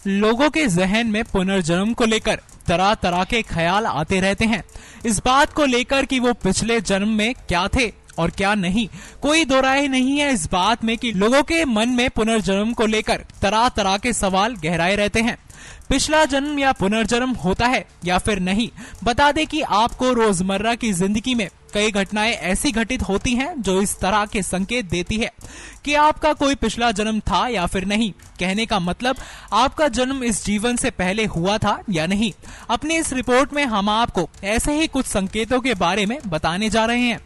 लोगों के जहन में पुनर्जन्म को लेकर तरह तरह के ख्याल आते रहते हैं। इस बात को लेकर कि वो पिछले जन्म में क्या थे और क्या नहीं, कोई दो राय नहीं है इस बात में कि लोगों के मन में पुनर्जन्म को लेकर तरह तरह के सवाल गहराए रहते हैं। पिछला जन्म या पुनर्जन्म होता है या फिर नहीं, बता दें कि आपको रोजमर्रा की जिंदगी में कई घटनाएं ऐसी घटित होती हैं जो इस तरह के संकेत देती है कि आपका कोई पिछला जन्म था या फिर नहीं। कहने का मतलब आपका जन्म इस जीवन से पहले हुआ था या नहीं। अपनी इस रिपोर्ट में हम आपको ऐसे ही कुछ संकेतों के बारे में बताने जा रहे हैं।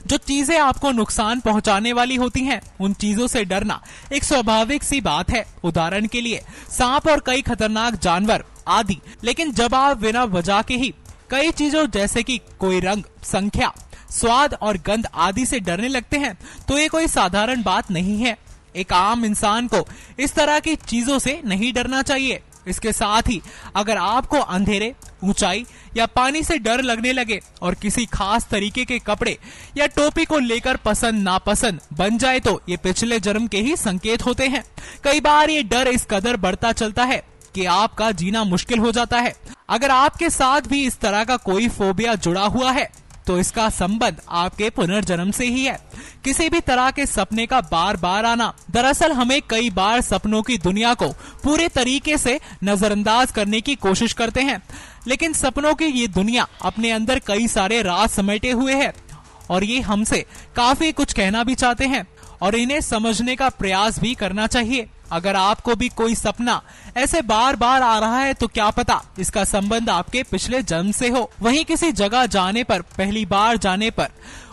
जो चीजें आपको नुकसान पहुंचाने वाली होती हैं, उन चीजों से डरना एक स्वाभाविक सी बात है। उदाहरण के लिए सांप और कई खतरनाक जानवर आदि। लेकिन जब आप बिना वजह के ही कई चीजों जैसे कि कोई रंग, संख्या, स्वाद और गंध आदि से डरने लगते हैं तो ये कोई साधारण बात नहीं है। एक आम इंसान को इस तरह की चीजों से नहीं डरना चाहिए। इसके साथ ही अगर आपको अंधेरे, ऊंचाई या पानी से डर लगने लगे और किसी खास तरीके के कपड़े या टोपी को लेकर पसंद नापसंद बन जाए तो ये पिछले जन्म के ही संकेत होते हैं। कई बार ये डर इस कदर बढ़ता चलता है कि आपका जीना मुश्किल हो जाता है। अगर आपके साथ भी इस तरह का कोई फोबिया जुड़ा हुआ है तो इसका संबंध आपके पुनर्जन्म से ही है। किसी भी तरह के सपने का बार बार आना, दरअसल हमें कई बार सपनों की दुनिया को पूरे तरीके से नजरअंदाज करने की कोशिश करते हैं, लेकिन सपनों की ये दुनिया अपने अंदर कई सारे राज समेटे हुए है और ये हमसे काफी कुछ कहना भी चाहते हैं और इन्हें समझने का प्रयास भी करना चाहिए। अगर आपको भी कोई सपना ऐसे बार बार आ रहा है तो क्या पता इसका संबंध आपके पिछले जन्म से हो। वहीं किसी जगह जाने पर, पहली बार जाने पर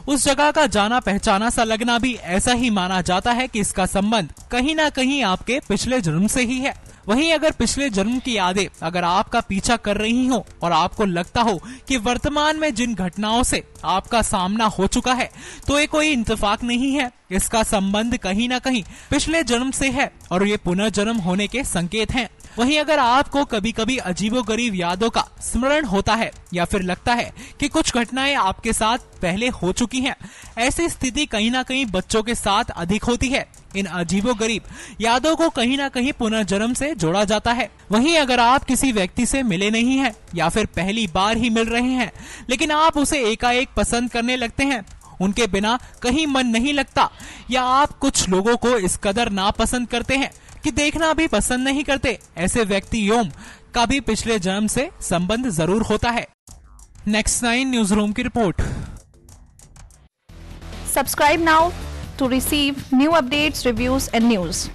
उस जगह का जाना पहचाना सा लगना भी ऐसा ही माना जाता है कि इसका संबंध कहीं ना कहीं आपके पिछले जन्म से ही है। वहीं अगर पिछले जन्म की यादें अगर आपका पीछा कर रही हो और आपको लगता हो कि वर्तमान में जिन घटनाओं से आपका सामना हो चुका है तो ये कोई इंतफाक नहीं है, इसका संबंध कहीं ना कहीं पिछले जन्म से है और ये पुनर्जन्म होने के संकेत हैं। वहीं अगर आपको कभी कभी अजीबोगरीब यादों का स्मरण होता है या फिर लगता है कि कुछ घटनाएं आपके साथ पहले हो चुकी हैं, ऐसी स्थिति कहीं ना कहीं बच्चों के साथ अधिक होती है। इन अजीबोगरीब यादों को कहीं ना कहीं पुनर्जन्म से जोड़ा जाता है। वहीं अगर आप किसी व्यक्ति से मिले नहीं हैं या फिर पहली बार ही मिल रहे हैं लेकिन आप उसे एकाएक पसंद करने लगते हैं, उनके बिना कहीं मन नहीं लगता, या आप कुछ लोगों को इस कदर नापसंद करते हैं कि देखना भी पसंद नहीं करते, ऐसे व्यक्तियों का भी पिछले जन्म से संबंध जरूर होता है। नेक्स्ट 9 न्यूज रूम की report. Subscribe now to receive new updates, reviews and news.